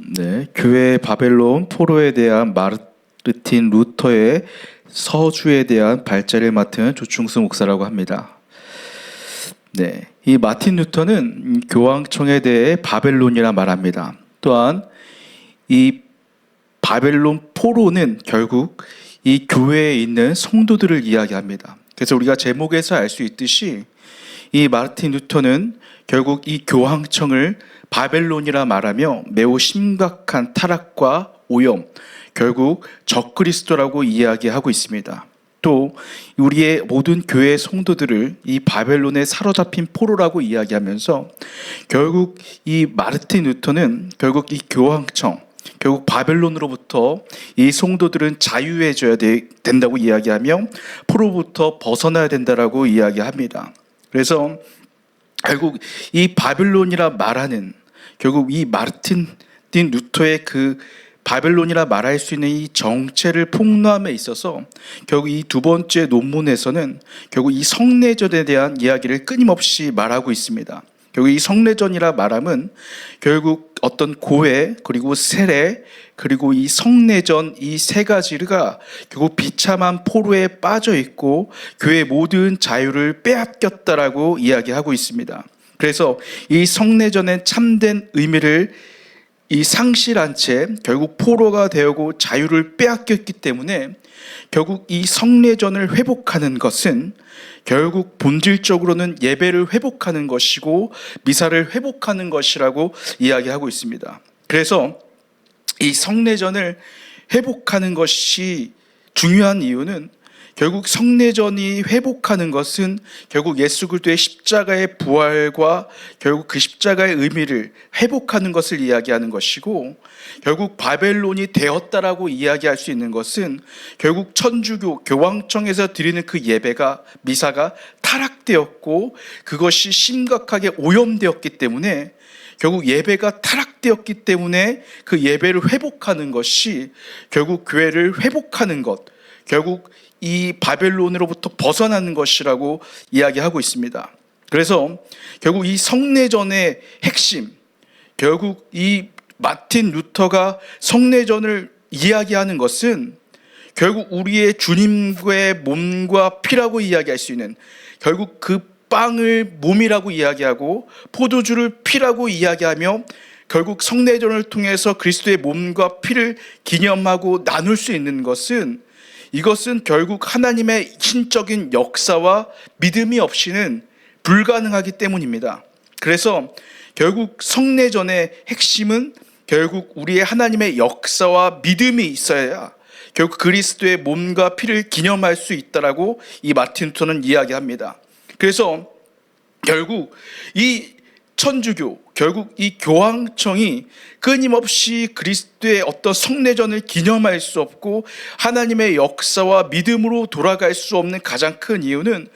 네, 교회 바벨론 포로에 대한 마르틴 루터의 서주에 대한 발제를 맡은 조충수 목사라고 합니다. 네, 이 마틴 루터는 교황청에 대해 바벨론이라 말합니다. 또한 이 바벨론 포로는 결국 이 교회에 있는 성도들을 이야기합니다. 그래서 우리가 제목에서 알 수 있듯이 이 마르틴 루터는 결국 이 교황청을 바벨론이라 말하며 매우 심각한 타락과 오염, 결국 적그리스도라고 이야기하고 있습니다. 또 우리의 모든 교회 성도들을 이 바벨론에 사로잡힌 포로라고 이야기하면서 결국 이 마르틴 루터는 결국 이 교황청, 결국 바벨론으로부터 이 성도들은 자유해져야 된다고 이야기하며 포로부터 벗어나야 된다라고 이야기합니다. 그래서 결국 이 바벨론이라 말하는 결국 이 마르틴 루터의 그 바벨론이라 말할 수 있는 이 정체를 폭로함에 있어서 결국 이 두 번째 논문에서는 결국 이 성례전에 대한 이야기를 끊임없이 말하고 있습니다. 결국 이 성례전이라 말함은 결국 어떤 고해 그리고 세례 그리고 이 성례전 이 세 가지가 결국 비참한 포로에 빠져 있고 교회의 모든 자유를 빼앗겼다라고 이야기하고 있습니다. 그래서 이 성례전의 참된 의미를 이 상실한 채 결국 포로가 되고 자유를 빼앗겼기 때문에 결국 이 성례전을 회복하는 것은 결국 본질적으로는 예배를 회복하는 것이고 미사를 회복하는 것이라고 이야기하고 있습니다. 그래서 이 성례전을 회복하는 것이 중요한 이유는 결국 성례전이 회복하는 것은 결국 예수 그리스도의 십자가의 부활과 결국 그 십자가의 의미를 회복하는 것을 이야기하는 것이고, 결국 바벨론이 되었다라고 이야기할 수 있는 것은 결국 천주교 교황청에서 드리는 그 예배가 미사가 타락되었고 그것이 심각하게 오염되었기 때문에 결국 예배가 타락되었기 때문에 그 예배를 회복하는 것이 결국 교회를 회복하는 것, 결국 이 바벨론으로부터 벗어나는 것이라고 이야기하고 있습니다. 그래서 결국 이 성례전의 핵심, 결국 이 마틴 루터가 성례전을 이야기하는 것은 결국 우리의 주님의 몸과 피라고 이야기할 수 있는, 결국 그 빵을 몸이라고 이야기하고 포도주를 피라고 이야기하며 결국 성례전을 통해서 그리스도의 몸과 피를 기념하고 나눌 수 있는 것은, 이것은 결국 하나님의 신적인 역사와 믿음이 없이는 불가능하기 때문입니다. 그래서 결국 성례전의 핵심은 결국 우리의 하나님의 역사와 믿음이 있어야 결국 그리스도의 몸과 피를 기념할 수 있다라고 이 마틴 루터는 이야기합니다. 그래서 결국 이 천주교, 결국 이 교황청이 끊임없이 그리스도의 어떤 성례전을 기념할 수 없고 하나님의 역사와 믿음으로 돌아갈 수 없는 가장 큰 이유는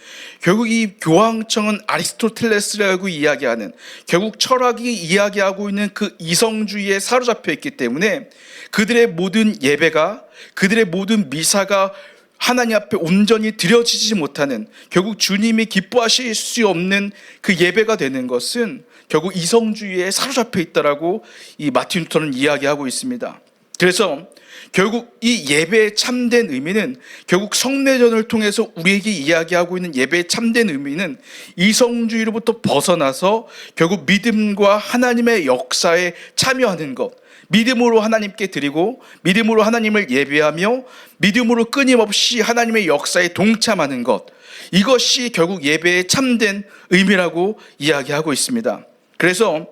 결국 이 교황청은 아리스토텔레스라고 이야기하는, 결국 철학이 이야기하고 있는 그 이성주의에 사로잡혀 있기 때문에 그들의 모든 예배가, 그들의 모든 미사가 하나님 앞에 온전히 드려지지 못하는, 결국 주님이 기뻐하실 수 없는 그 예배가 되는 것은 결국 이성주의에 사로잡혀 있다라고 이 마틴 루터는 이야기하고 있습니다. 그래서 결국 이 예배의 참된 의미는, 결국 성례전을 통해서 우리에게 이야기하고 있는 예배의 참된 의미는 이성주의로부터 벗어나서 결국 믿음과 하나님의 역사에 참여하는 것, 믿음으로 하나님께 드리고 믿음으로 하나님을 예배하며 믿음으로 끊임없이 하나님의 역사에 동참하는 것, 이것이 결국 예배의 참된 의미라고 이야기하고 있습니다. 그래서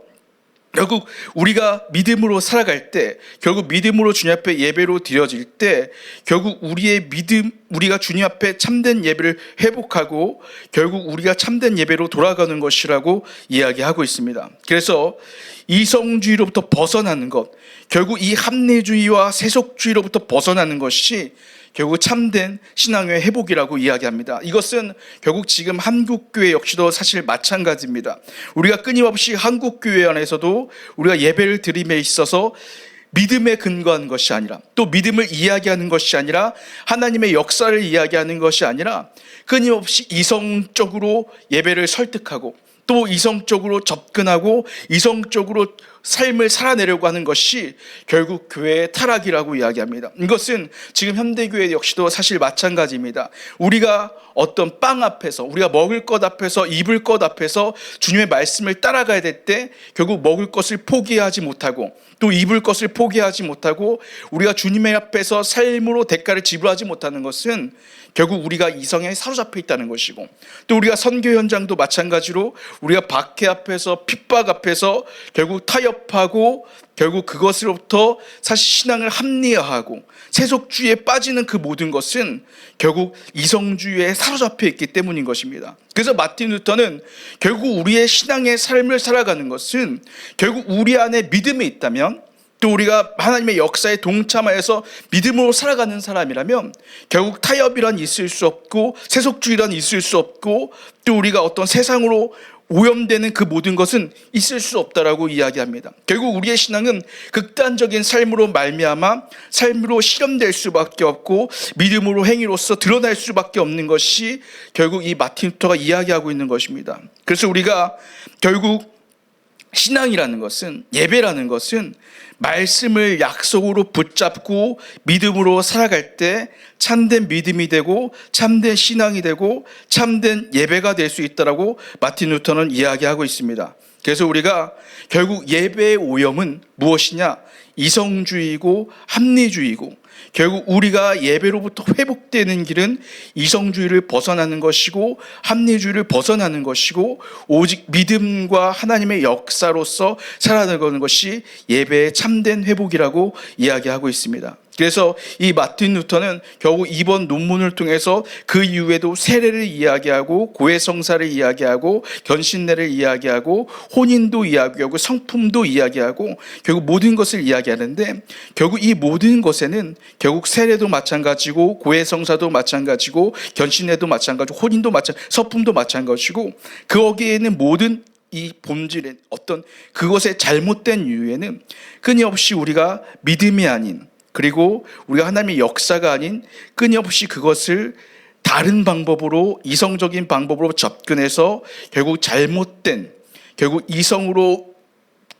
결국 우리가 믿음으로 살아갈 때, 결국 믿음으로 주님 앞에 예배로 드려질 때 결국 우리의 믿음, 우리가 주님 앞에 참된 예배를 회복하고 결국 우리가 참된 예배로 돌아가는 것이라고 이야기하고 있습니다. 그래서 이성주의로부터 벗어나는 것, 결국 이 합리주의와 세속주의로부터 벗어나는 것이 결국 참된 신앙의 회복이라고 이야기합니다. 이것은 결국 지금 한국교회 역시도 사실 마찬가지입니다. 우리가 끊임없이 한국교회 안에서도 우리가 예배를 드림에 있어서 믿음에 근거하는 것이 아니라, 또 믿음을 이야기하는 것이 아니라, 하나님의 역사를 이야기하는 것이 아니라 끊임없이 이성적으로 예배를 설득하고 또 이성적으로 접근하고 이성적으로 삶을 살아내려고 하는 것이 결국 교회의 타락이라고 이야기합니다. 이것은 지금 현대교회 역시도 사실 마찬가지입니다. 우리가 어떤 빵 앞에서, 우리가 먹을 것 앞에서, 입을 것 앞에서 주님의 말씀을 따라가야 될 때 결국 먹을 것을 포기하지 못하고 또 입을 것을 포기하지 못하고 우리가 주님의 앞에서 삶으로 대가를 지불하지 못하는 것은 결국 우리가 이성에 사로잡혀 있다는 것이고, 또 우리가 선교 현장도 마찬가지로 우리가 박해 앞에서, 핍박 앞에서 결국 타협하고 결국 그것으로부터 사실 신앙을 합리화하고 세속주의에 빠지는 그 모든 것은 결국 이성주의에 사로잡혀 있기 때문인 것입니다. 그래서 마틴 루터는 결국 우리의 신앙의 삶을 살아가는 것은 결국 우리 안에 믿음이 있다면, 또 우리가 하나님의 역사에 동참하여서 믿음으로 살아가는 사람이라면 결국 타협이란 있을 수 없고 세속주의란 있을 수 없고 또 우리가 어떤 세상으로 오염되는 그 모든 것은 있을 수 없다라고 이야기합니다. 결국 우리의 신앙은 극단적인 삶으로 말미암아 삶으로 실현될 수밖에 없고 믿음으로 행위로서 드러날 수밖에 없는 것이 결국 이 마틴 루터가 이야기하고 있는 것입니다. 그래서 우리가 결국 신앙이라는 것은, 예배라는 것은 말씀을 약속으로 붙잡고 믿음으로 살아갈 때 참된 믿음이 되고 참된 신앙이 되고 참된 예배가 될 수 있다라고 마틴 루터는 이야기하고 있습니다. 그래서 우리가 결국 예배의 오염은 무엇이냐? 이성주의고 합리주의고, 결국 우리가 예배로부터 회복되는 길은 이성주의를 벗어나는 것이고 합리주의를 벗어나는 것이고 오직 믿음과 하나님의 역사로서 살아가는 것이 예배의 참된 회복이라고 이야기하고 있습니다. 그래서 이 마틴 루터는 결국 이번 논문을 통해서 그 이후에도 세례를 이야기하고 고해성사를 이야기하고 견신례를 이야기하고 혼인도 이야기하고 성품도 이야기하고 결국 모든 것을 이야기하는데, 결국 이 모든 것에는 결국 세례도 마찬가지고 고해성사도 마찬가지고 견신례도 마찬가지고 혼인도 마찬가지고 성품도 마찬가지고 거기에는 모든 이 본질의 어떤 그것의 잘못된 이유에는 끊임없이 우리가 믿음이 아닌, 그리고 우리가 하나님의 역사가 아닌 끊임없이 그것을 다른 방법으로, 이성적인 방법으로 접근해서 결국 잘못된, 결국 이성으로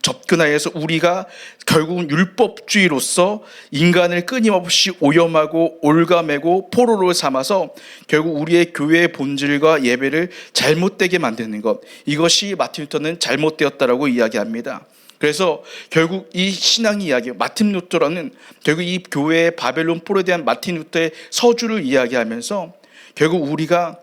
접근하여서 우리가 결국은 율법주의로서 인간을 끊임없이 오염하고 올가매고 포로로 삼아서 결국 우리의 교회의 본질과 예배를 잘못되게 만드는 것, 이것이 마틴 루터는 잘못되었다라고 이야기합니다. 그래서 결국 이 신앙 이야기, 마틴 루터라는 결국 이 교회의 바벨론 포로에 대한 마틴 루터의 서주를 이야기하면서 결국 우리가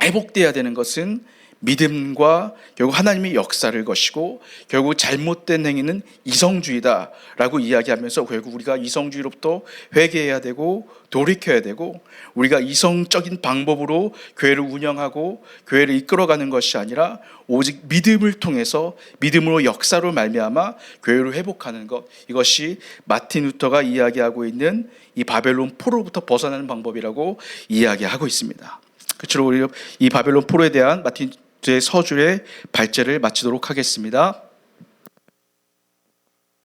회복되어야 되는 것은 믿음과 결국 하나님의 역사를 것이고 결국 잘못된 행위는 이성주의다라고 이야기하면서 결국 우리가 이성주의로부터 회개해야 되고 돌이켜야 되고, 우리가 이성적인 방법으로 교회를 운영하고 교회를 이끌어가는 것이 아니라 오직 믿음을 통해서 믿음으로 역사로 말미암아 교회를 회복하는 것, 이것이 마틴 루터가 이야기하고 있는 이 바벨론 포로로부터 벗어나는 방법이라고 이야기하고 있습니다. 그처럼 우리 이 바벨론 포로에 대한 마틴 루터의 서술의 발제를 마치도록 하겠습니다.